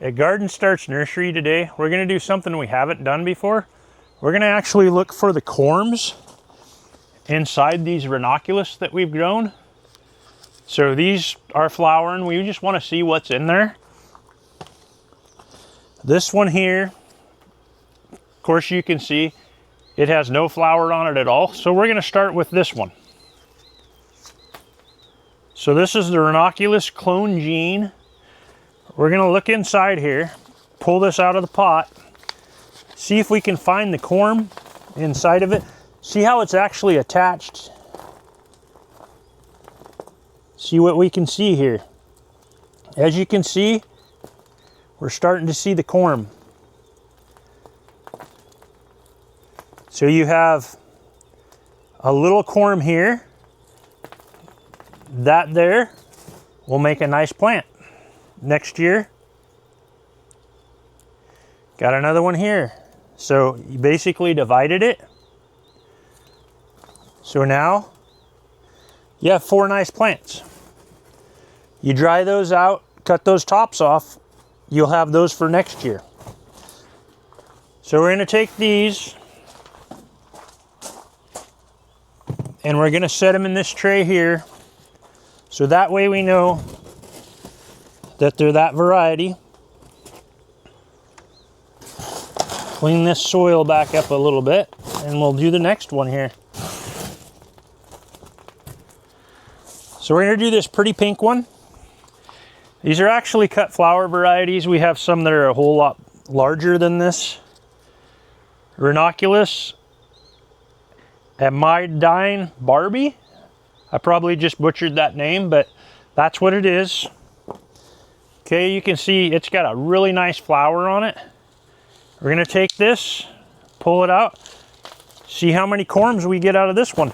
At Garden Starts Nursery today, we're going to do something we haven't done before. We're going to actually look for the corms inside these ranunculus that we've grown. So these are flowering. We just want to see what's in there. This one here, of course you can see it has no flower on it at all. So we're going to start with this one. So this is the Ranunculus clone gene. We're going to look inside here, pull this out of the pot, see if we can find the corm inside of it. See how it's actually attached. See what we can see here. As you can see, we're starting to see the corm. So you have a little corm here. That there will make a nice plant next year. Got another one here. So you basically divided it. So now you have 4 nice plants. You dry those out, cut those tops off, you'll have those for next year. So we're going to take these and we're going to set them in this tray here. So that way we know that they're that variety. Clean this soil back up a little bit and we'll do the next one here. So we're going to do this pretty pink one. These are actually cut flower varieties. We have some that are a whole lot larger than this. Ranunculus Amidine Barbie. I probably just butchered that name, but that's what it is. Okay, you can see it's got a really nice flower on it. We're going to take this, pull it out, see how many corms we get out of this one.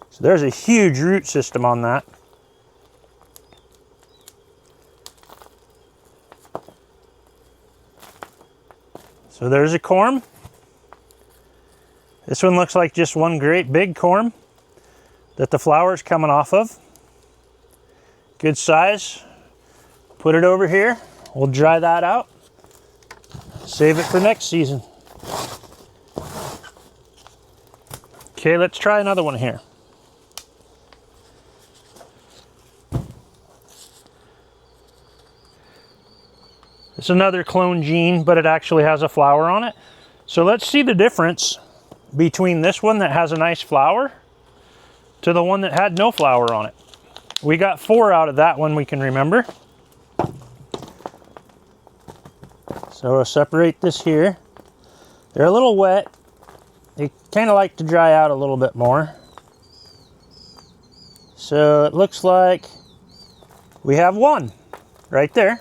So there's a huge root system on that. So there's a corm. This one looks like just one great big corm that the flower's coming off of. Good size. Put it over here. We'll dry that out. Save it for next season. Okay, let's try another one here. It's another clone gene, but it actually has a flower on it. So let's see the difference between this one that has a nice flower to the one that had no flower on it. We got 4 out of that one, we can remember. So I'll separate this here. They're a little wet. They kind of like to dry out a little bit more. So it looks like we have 1 right there.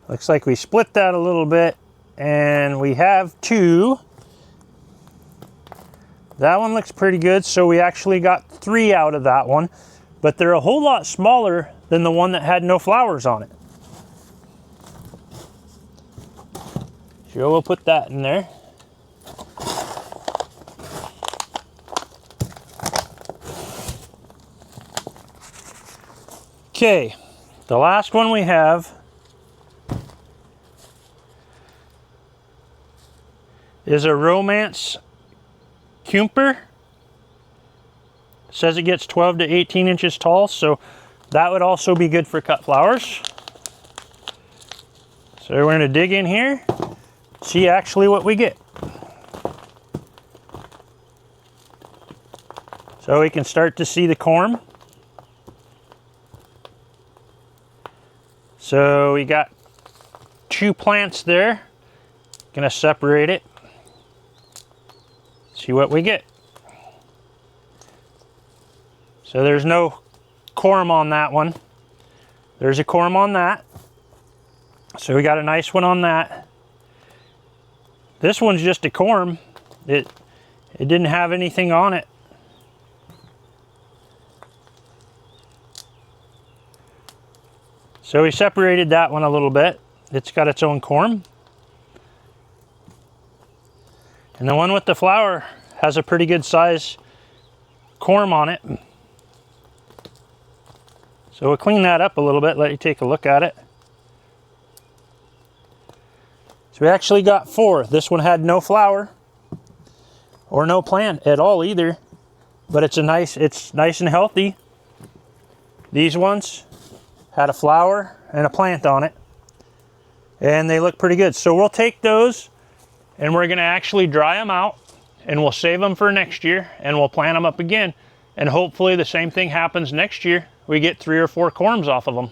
Looks like we split that a little bit and we have 2. That one looks pretty good, so we actually got 3 out of that one, but they're a whole lot smaller than the one that had no flowers on it. Sure, we'll put that in there. Okay, the last one we have is a Romance Cumper. It says it gets 12 to 18 inches tall, so that would also be good for cut flowers. So we're going to dig in here, see actually what we get. So we can start to see the corm. So we got 2 plants there. Gonna separate it. See what we get. So there's no corm on that one. There's a corm on that. So we got a nice one on that. This one's just a corm. It didn't have anything on it. So we separated that one a little bit. It's got its own corm. And the one with the flower has a pretty good size corm on it. So we'll clean that up a little bit, let you take a look at it. So we actually got 4. This one had no flower or no plant at all either, but it's nice and healthy. These ones had a flower and a plant on it, and they look pretty good. So we'll take those and we're gonna actually dry them out, and we'll save them for next year, and we'll plant them up again. And hopefully the same thing happens next year. We get 3 or 4 corms off of them.